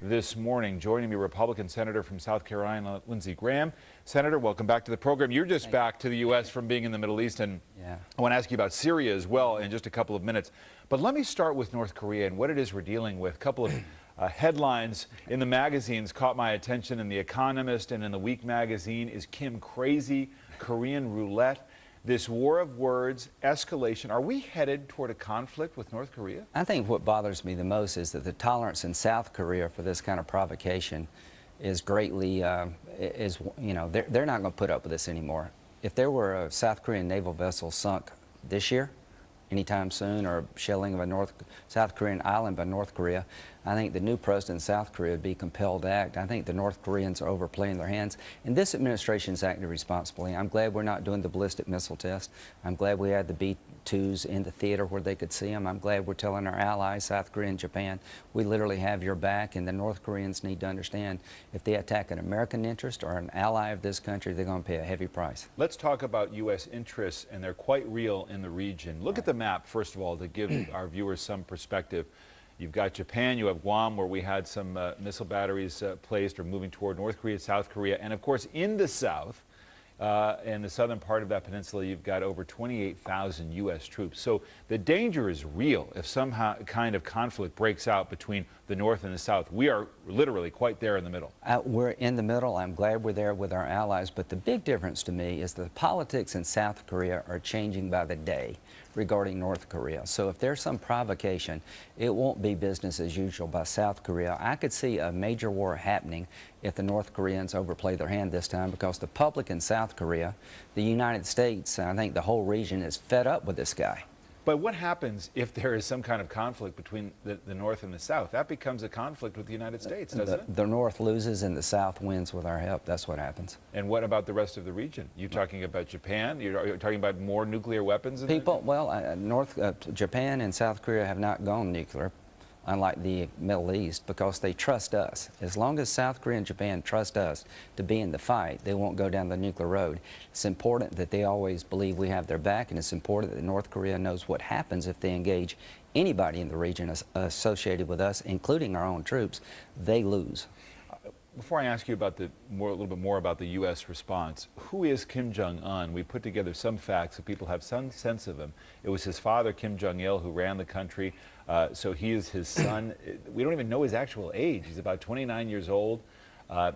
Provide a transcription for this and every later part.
This morning. Joining me, Republican Senator from South Carolina, Lindsey Graham. Senator, welcome back to the program. You're just back to the U.S. from being in the Middle East, and I want to ask you about Syria as well in just a couple of minutes. But let me start with North Korea and what it is we're dealing with. A couple of headlines in the magazines caught my attention. In The Economist and in The Week magazine, is Kim crazy? Korean roulette. This war of words, escalation. Are we headed toward a conflict with North Korea? I think what bothers me the most is that the tolerance in South Korea for this kind of provocation is greatly, they're not going to put up with this anymore. If there were a South Korean naval vessel sunk this year, anytime soon, or shelling of a South Korean island by North Korea, I think the new president of South Korea would be compelled to act. I think the North Koreans are overplaying their hands, and this administration is acting responsibly. I'm glad we're not doing the ballistic missile test. I'm glad we had the B-2s in the theater where they could see them. I'm glad we're telling our allies, South Korea and Japan, we literally have your back, and the North Koreans need to understand if they attack an American interest or an ally of this country, they're going to pay a heavy price. Let's talk about U.S. interests, and they're quite real in the region. Look at the map, first of all, to give our viewers some perspective. You've got Japan, you have Guam, where we had some missile batteries placed or moving toward North Korea, South Korea, and of course in the south, in the southern part of that peninsula, you've got over 28,000 U.S. troops. So the danger is real if some kind of conflict breaks out between the north and the south. We are literally quite there in the middle. We're in the middle. I'm glad we're there with our allies, but the big difference to me is the politics in South Korea are changing by the day regarding North Korea. So if there's some provocation, it won't be business as usual by South Korea. I could see a major war happening if the North Koreans overplay their hand this time, because the public in South Korea, the United States, and I think the whole region is fed up with this guy. But what happens if there is some kind of conflict between the North and the South? That becomes a conflict with the United States, doesn't it? The North loses and the South wins with our help. That's what happens. And what about the rest of the region? You're talking about Japan? You're talking about more nuclear weapons? Japan and South Korea have not gone nuclear, unlike the Middle East, because they trust us. As long as South Korea and Japan trust us to be in the fight, they won't go down the nuclear road. It's important that they always believe we have their back, and it's important that North Korea knows what happens if they engage anybody in the region associated with us, including our own troops. They lose. Before I ask you about a little bit more about the U.S. response, who is Kim Jong-un? We put together some facts so people have some sense of him. It was his father, Kim Jong-il, who ran the country. So he is his son. We don't even know his actual age. He's about 29 years old.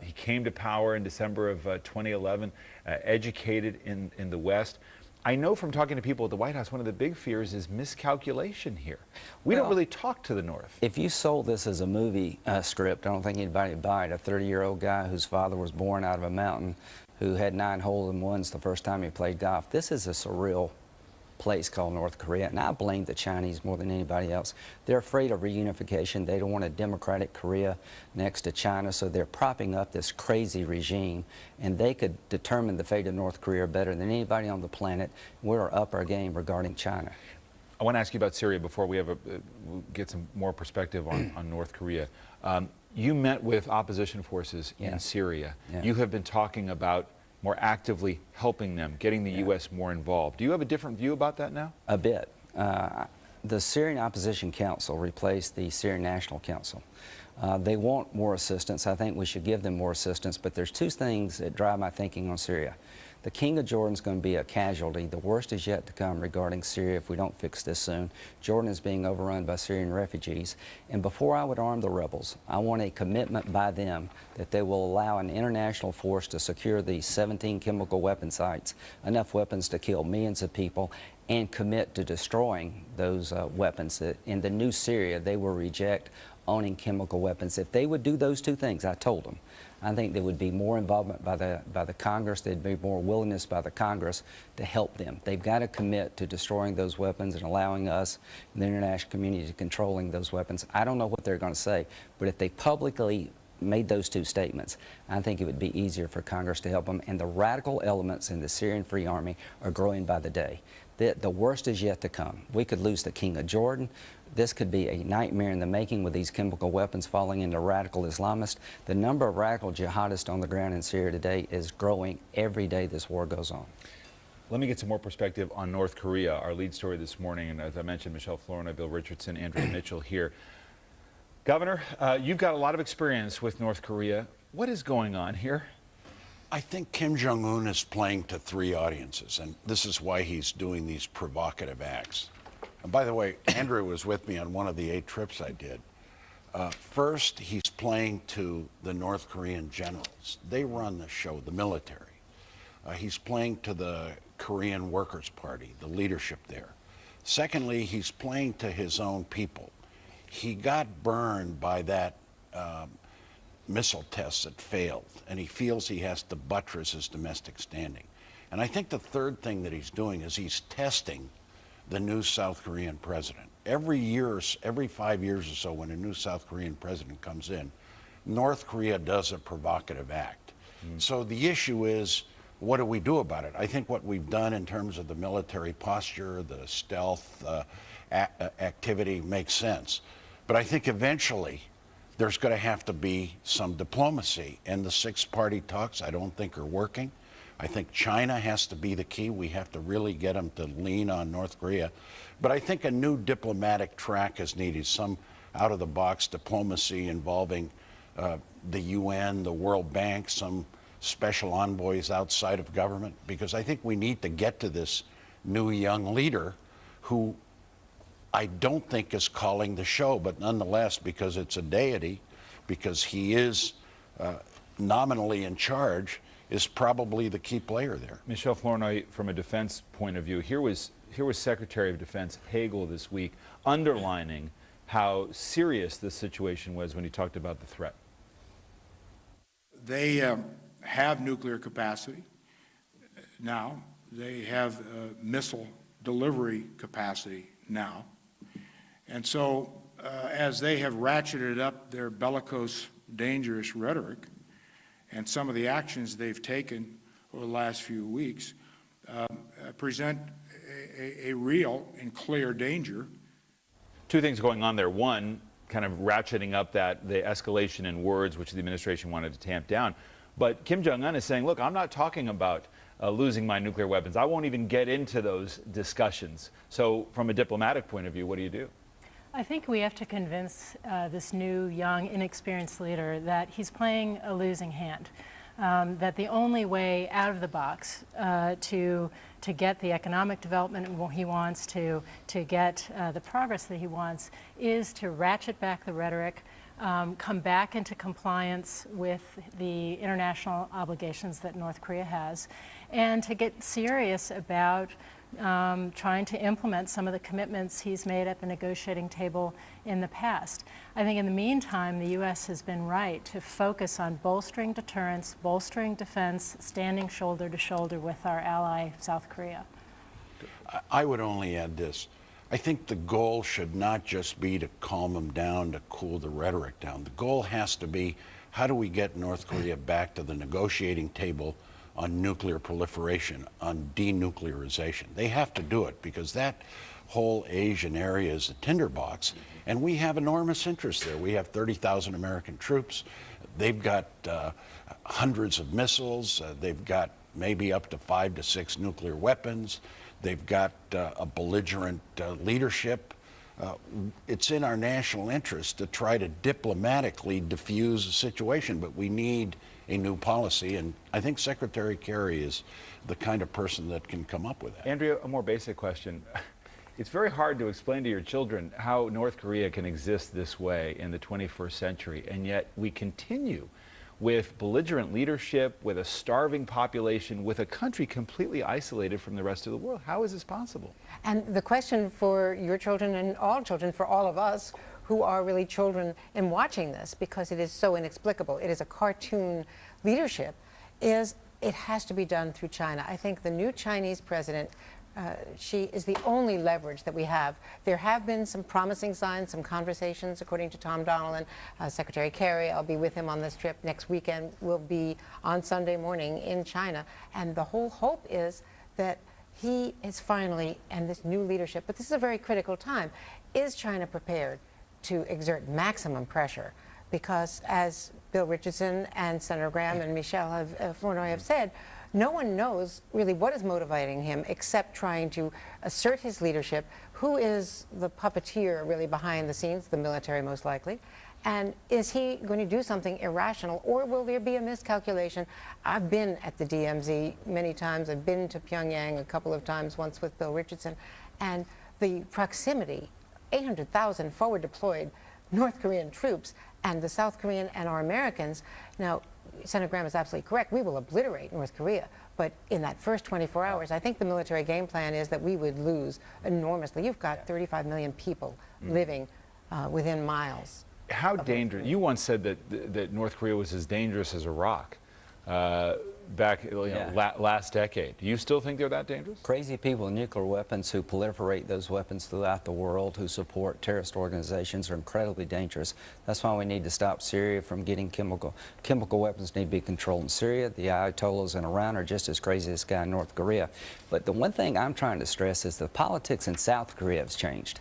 He came to power in December of 2011, educated in the West. I know from talking to people at the White House, one of the big fears is miscalculation here. We don't really talk to the North. If you sold this as a movie script, I don't think anybody would buy it. A 30-year-old guy whose father was born out of a mountain, who had 9 hole-in-ones the first time he played golf. This is a surreal place called North Korea, and I blame the Chinese more than anybody else. They're afraid of reunification. They don't want a democratic Korea next to China, so they're propping up this crazy regime, and they could determine the fate of North Korea better than anybody on the planet. We're up our game regarding China. I want to ask you about Syria before we have get some more perspective on North Korea. You met with opposition forces in Syria. You have been talking about more actively helping them, getting the U.S. more involved. Do you have a different view about that now? A bit. The Syrian Opposition Council replaced the Syrian National Council. They want more assistance. I think we should give them more assistance, but there's 2 things that drive my thinking on Syria. The King of Jordan is going to be a casualty. The worst is yet to come regarding Syria if we don't fix this soon. Jordan is being overrun by Syrian refugees. And before I would arm the rebels, I want a commitment by them that they will allow an international force to secure the 17 chemical weapon sites, enough weapons to kill millions of people, and commit to destroying those weapons. That in the new Syria, they will reject owning chemical weapons. If they would do those 2 things, I told them, I think there would be more involvement by the Congress. There'd be more willingness by the Congress to help them. They've got to commit to destroying those weapons and allowing us in the international community to controlling those weapons. I don't know what they're going to say, but if they publicly made those 2 statements, I think it would be easier for Congress to help them. And the radical elements in the Syrian Free Army are growing by the day. The worst is yet to come. We could lose the King of Jordan. This could be a nightmare in the making with these chemical weapons falling into radical Islamists. The number of radical jihadists on the ground in Syria today is growing every day this war goes on. Let me get some more perspective on North Korea, our lead story this morning. And as I mentioned, Michelle Florina, Bill Richardson, Andrea Mitchell here. Governor, you've got a lot of experience with North Korea. What is going on here? I think Kim Jong-un is playing to three audiences, and this is why he's doing these provocative acts. And by the way, Andrew was with me on one of the 8 trips I did. First, he's playing to the North Korean generals. They run the show, the military. He's playing to the Korean Workers' Party, the leadership there. Secondly, he's playing to his own people. He got burned by that missile test that failed, and he feels he has to buttress his domestic standing. And I think the third thing that he's doing is he's testing the new South Korean president. Every 5 years or so, when a new South Korean president comes in, North Korea does a provocative act. So the issue is, what do we do about it? I think what we've done in terms of the military posture, the stealth activity makes sense. But I think eventually there's going to have to be some diplomacy. And the 6-party talks, I don't think, are working. I think China has to be the key. We have to really get them to lean on North Korea. But I think a new diplomatic track is needed, some out-of-the-box diplomacy involving the UN, the World Bank, some special envoys outside of government, because I think we need to get to this new young leader who I don't think is calling the show, but nonetheless, because it's a deity, because he is nominally in charge, is probably the key player there. Michelle Flournoy, from a defense point of view, here was Secretary of Defense Hagel this week underlining how serious this situation was when he talked about the threat. They have nuclear capacity now. They have missile delivery capacity now. And so as they have ratcheted up their bellicose, dangerous rhetoric and some of the actions they've taken over the last few weeks present a real and clear danger. Two things going on there. One, kind of ratcheting up the escalation in words, which the administration wanted to tamp down. But Kim Jong-un is saying, look, I'm not talking about losing my nuclear weapons. I won't even get into those discussions. So from a diplomatic point of view, what do you do? I think we have to convince this new, young, inexperienced leader that he's playing a losing hand, that the only way out of the box to get the economic development he wants, to get the progress that he wants, is to ratchet back the rhetoric, come back into compliance with the international obligations that North Korea has, and to get serious about trying to implement some of the commitments he's made at the negotiating table in the past. I think in the meantime, the U.S. has been right to focus on bolstering deterrence, bolstering defense, standing shoulder to shoulder with our ally, South Korea. I would only add this. I think the goal should not just be to calm them down, to cool the rhetoric down. The goal has to be, how do we get North Korea back to the negotiating table on nuclear proliferation, on denuclearization? They have to do it, because that whole Asian area is a tinderbox, and we have enormous interest there. We have 30,000 American troops. They've got hundreds of missiles. They've got maybe up to 5 to 6 nuclear weapons. They've got a belligerent leadership. It's in our national interest to try to diplomatically diffuse the situation, but we need a new policy, and I think Secretary Kerry is the kind of person that can come up with that. Andrea, a more basic question. It's very hard to explain to your children how North Korea can exist this way in the 21st century, and yet we continue with belligerent leadership, with a starving population, with a country completely isolated from the rest of the world. How is this possible? And the question for your children and all children, for all of us who are really children in watching this, because it is so inexplicable, it is a cartoon leadership, is it has to be done through China. I think the new Chinese president, she is the only leverage that we have. There have been some promising signs, some conversations, according to Tom Donilon, Secretary Kerry. I'll be with him on this trip next weekend. We'll be on Sunday morning in China. And the whole hope is that he is finally, and this new leadership, but this is a very critical time, is China prepared to exert maximum pressure? Because as Bill Richardson and Senator Graham and Michelle Flournoy have said, no one knows really what is motivating him except trying to assert his leadership. Who is the puppeteer really behind the scenes? The military, most likely. And is he going to do something irrational, or will there be a miscalculation? I've been at the DMZ many times. I've been to Pyongyang a couple of times, once with Bill Richardson, and the proximity, 800,000 forward deployed North Korean troops, and the South Korean and our Americans. Now, Senator Graham is absolutely correct. We will obliterate North Korea. But in that first 24 hours, I think the military game plan is that we would lose enormously. You've got 35 million people living within miles. How dangerous? You once said that North Korea was as dangerous as Iraq back last decade. Do you still think they're that dangerous? Crazy people with nuclear weapons who proliferate those weapons throughout the world, who support terrorist organizations, are incredibly dangerous. That's why we need to stop Syria from getting chemical weapons. Need to be controlled in Syria. The Ayatollahs in Iran are just as crazy as this guy in North Korea. But the one thing I'm trying to stress is the politics in South Korea has changed.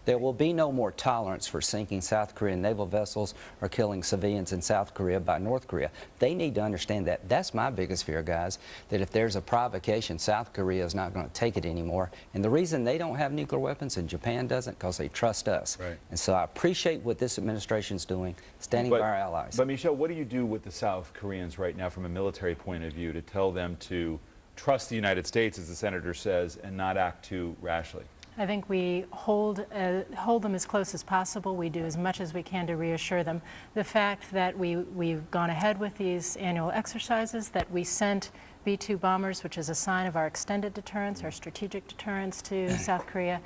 There will be no more tolerance for sinking South Korean naval vessels or killing civilians in South Korea by North Korea. They need to understand that. That's my biggest fear, guys, that if there's a provocation, South Korea is not going to take it anymore. And the reason they don't have nuclear weapons and Japan doesn't, because they trust us. Right. And so I appreciate what this administration's doing, standing by our allies. But Michelle, what do you do with the South Koreans right now from a military point of view to tell them to trust the United States, as the senator says, and not act too rashly? I think we hold them as close as possible. We do as much as we can to reassure them. The fact that we've gone ahead with these annual exercises, that we sent B-2 bombers, which is a sign of our extended deterrence, our strategic deterrence to South Korea.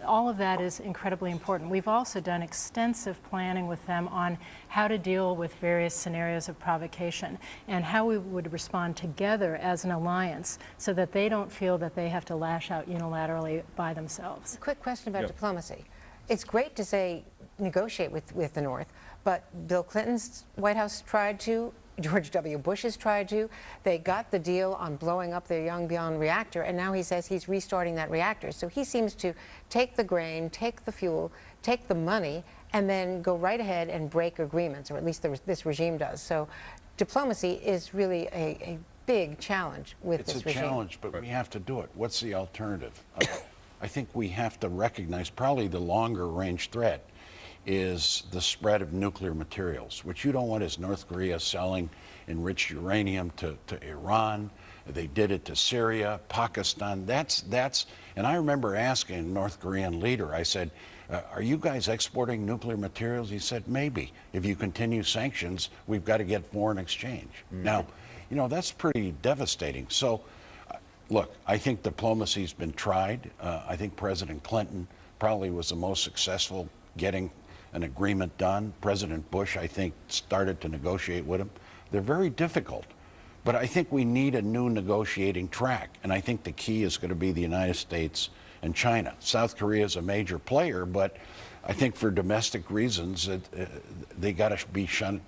All of that is incredibly important. We've also done extensive planning with them on how to deal with various scenarios of provocation and how we would respond together as an alliance so that they don't feel that they have to lash out unilaterally by themselves. Quick question about diplomacy. It's great to say negotiate with the North, but Bill Clinton's White House tried to, George W. Bush has tried to. They got the deal on blowing up their Yongbyon reactor, and now he says he's restarting that reactor. So he seems to take the grain, take the fuel, take the money, and then go right ahead and break agreements, or at least this regime does. So diplomacy is really a big challenge with this regime. It's a challenge, but we have to do it. What's the alternative? I think we have to recognize probably the longer range threat is the spread of nuclear materials. What you don't want is North Korea selling enriched uranium to Iran. They did it to Syria, Pakistan. And I remember asking a North Korean leader, I said, are you guys exporting nuclear materials? He said, maybe. If you continue sanctions, we've got to get foreign exchange. Now, you know, that's pretty devastating. So, look, I think diplomacy's been tried. I think President Clinton probably was the most successful getting an agreement done. President Bush, I think, started to negotiate with him. They're very difficult, but I think we need a new negotiating track, and I think the key is going to be the United States and China. South Korea is a major player, but I think for domestic reasons, they got to be shunned.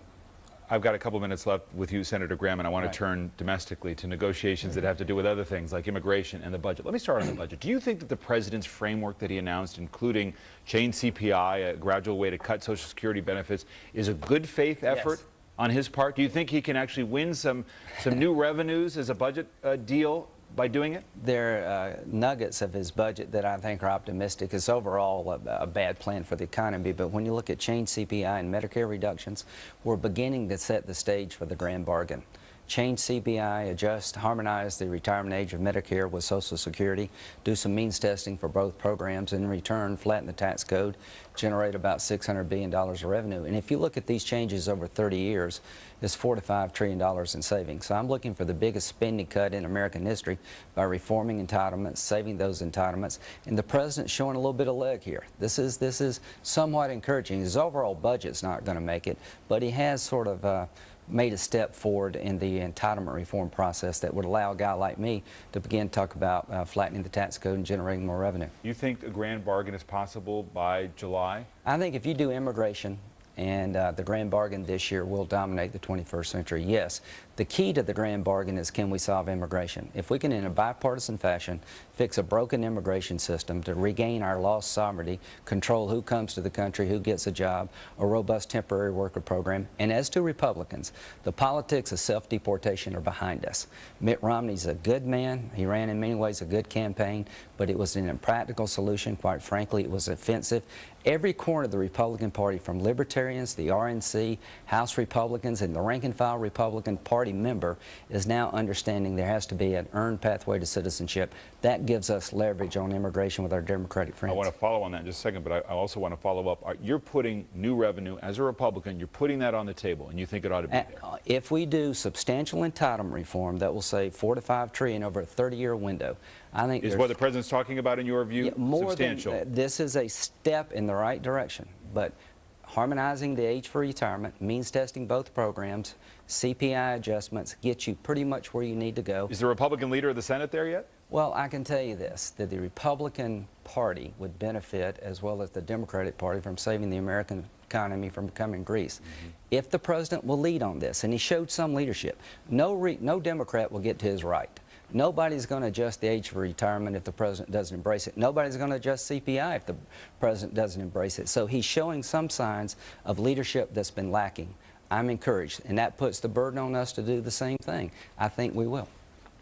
I've got a couple minutes left with you, Senator Graham, and I want to turn domestically to negotiations that have to do with other things like immigration and the budget. Let me start on the budget. Do you think that the president's framework that he announced, including change CPI, a gradual way to cut Social Security benefits, is a good faith effort on his part? Do you think he can actually win some new revenues as a budget deal by doing it? There are nuggets of his budget that I think are optimistic. It's overall a bad plan for the economy, but when you look at change CPI and Medicare reductions, we're beginning to set the stage for the grand bargain. Change CPI, adjust, harmonize the retirement age of Medicare with Social Security, do some means testing for both programs, and in return flatten the tax code, generate about $600 billion of revenue. And if you look at these changes over 30 years, it's $4 to $5 trillion in savings. So I'm looking for the biggest spending cut in American history by reforming entitlements, saving those entitlements, and the president's showing a little bit of leg here. This is somewhat encouraging. His overall budget's not going to make it, but he has sort of made a step forward in the entitlement reform process that would allow a guy like me to begin to talk about flattening the tax code and generating more revenue. You think a grand bargain is possible by July? I think if you do immigration, and the grand bargain this year will dominate the 21st century. Yes, the key to the grand bargain is, can we solve immigration? If we can, in a bipartisan fashion, fix a broken immigration system to regain our lost sovereignty, control who comes to the country, who gets a job, a robust temporary worker program, and as to Republicans, the politics of self-deportation are behind us. Mitt Romney's a good man. He ran in many ways a good campaign, but it was an impractical solution. Quite frankly, it was offensive. Every corner of the Republican Party, from libertarians Libertarians, the RNC, House Republicans, and the rank-and-file Republican Party member is now understanding there has to be an earned pathway to citizenship. That gives us leverage on immigration with our Democratic friends. I want to follow on that in just a second, but I also want to follow up. You're putting new revenue, as a Republican, you're putting that on the table, and you think it ought to be there. If we do substantial entitlement reform, that will save $4 to $5 trillion over a 30-year window. I think is what the president's talking about, in your view, substantial? This is a step in the right direction, but harmonizing the age for retirement, means testing both programs, CPI adjustments get you pretty much where you need to go. Is the Republican leader of the Senate there yet? Well, I can tell you this, that the Republican Party would benefit, as well as the Democratic Party, from saving the American economy from becoming Greece. If the president will lead on this, and he showed some leadership, no Democrat will get to his right. Nobody's going to adjust the age for retirement if the president doesn't embrace it. Nobody's going to adjust CPI if the president doesn't embrace it. So he's showing some signs of leadership that's been lacking. I'm encouraged, and that puts the burden on us to do the same thing. I think we will.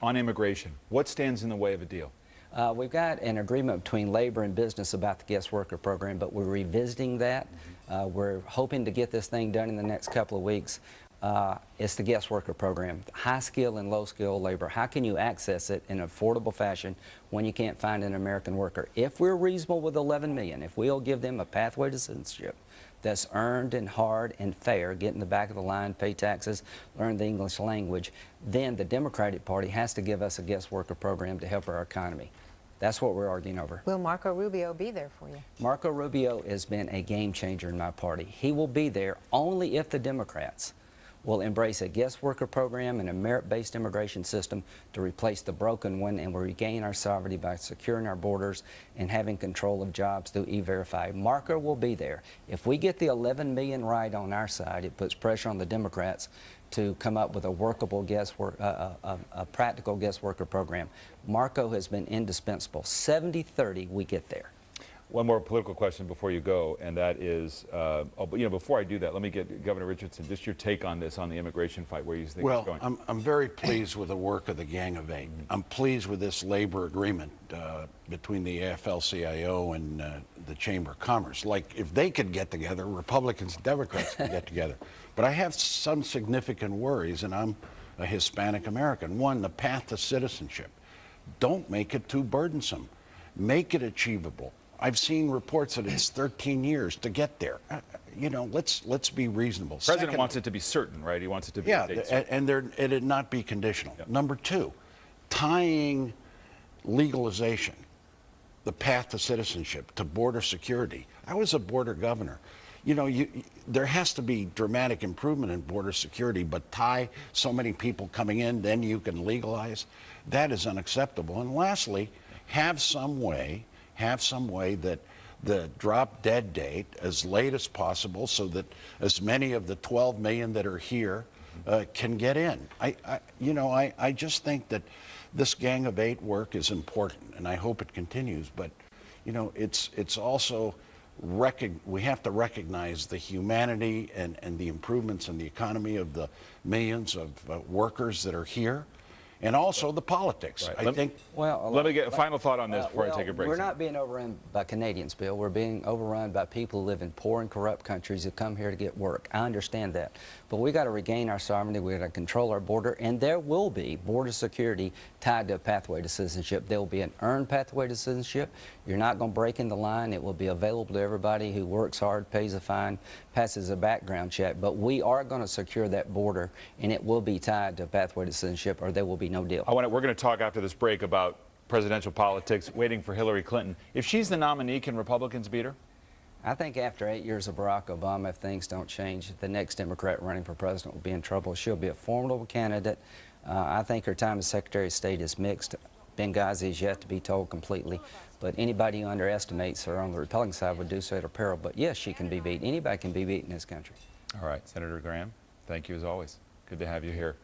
On immigration, what stands in the way of a deal? We've got an agreement between labor and business about the guest worker program, but we're revisiting that. We're hoping to get this thing done in the next couple of weeks. It's the guest worker program, high skill and low skill labor. How can you access it in an affordable fashion when you can't find an American worker? If we're reasonable with 11 million, if we'll give them a pathway to citizenship that's earned and hard and fair, get in the back of the line, pay taxes, learn the English language, then the Democratic Party has to give us a guest worker program to help our economy. That's what we're arguing over. Will Marco Rubio be there for you? Marco Rubio has been a game changer in my party. He will be there only if the Democrats will embrace a guest worker program and a merit-based immigration system to replace the broken one, and we'll regain our sovereignty by securing our borders and having control of jobs through E-Verify. Marco will be there. If we get the 11 million right on our side, it puts pressure on the Democrats to come up with a workable a practical guest worker program. Marco has been indispensable. 70-30, we get there. One more political question before you go, and that is, before I do that, let me get Governor Richardson, just your take on this, on the immigration fight, where you think it's going. Well, I'm very pleased with the work of the Gang of Eight. I'm pleased with this labor agreement between the AFL-CIO and the Chamber of Commerce. Like, if they could get together, Republicans and Democrats could get together. But I have some significant worries, and I'm a Hispanic American. One, the path to citizenship. Don't make it too burdensome. Make it achievable. I've seen reports that it's 13 years to get there. Let's be reasonable. The president wants it to be certain, right? He wants it to be and it not be conditional. Yep. Number two, tying legalization, the path to citizenship, to border security. I was a border governor. There has to be dramatic improvement in border security, but tie so many people coming in, then you can legalize. That is unacceptable. And lastly, have some way that the drop dead date as late as possible so that as many of the 12 million that are here can get in. I just think that this Gang of Eight work is important, and I hope it continues, but it's also we have to recognize the humanity and the improvements in the economy of the millions of workers that are here. And also the politics. Right. Let me get a final thought on this before I take a break. We're not being overrun by Canadians, Bill. We're being overrun by people who live in poor and corrupt countries who come here to get work. I understand that. But we got to regain our sovereignty. We got to control our border. And there will be border security tied to a pathway to citizenship. There will be an earned pathway to citizenship. You're not going to break in the line. It will be available to everybody who works hard, pays a fine, passes a background check. But we are going to secure that border, and it will be tied to a pathway to citizenship, or there will be no deal. We're going to talk after this break about presidential politics, waiting for Hillary Clinton. If she's the nominee, can Republicans beat her? I think after 8 years of Barack Obama, if things don't change, the next Democrat running for president will be in trouble. She'll be a formidable candidate. I think her time as Secretary of State is mixed. Benghazi is yet to be told completely. But anybody who underestimates her on the Republican side would do so at her peril. But yes, she can be beat. Anybody can be beat in this country. All right, Senator Graham, thank you as always. Good to have you here.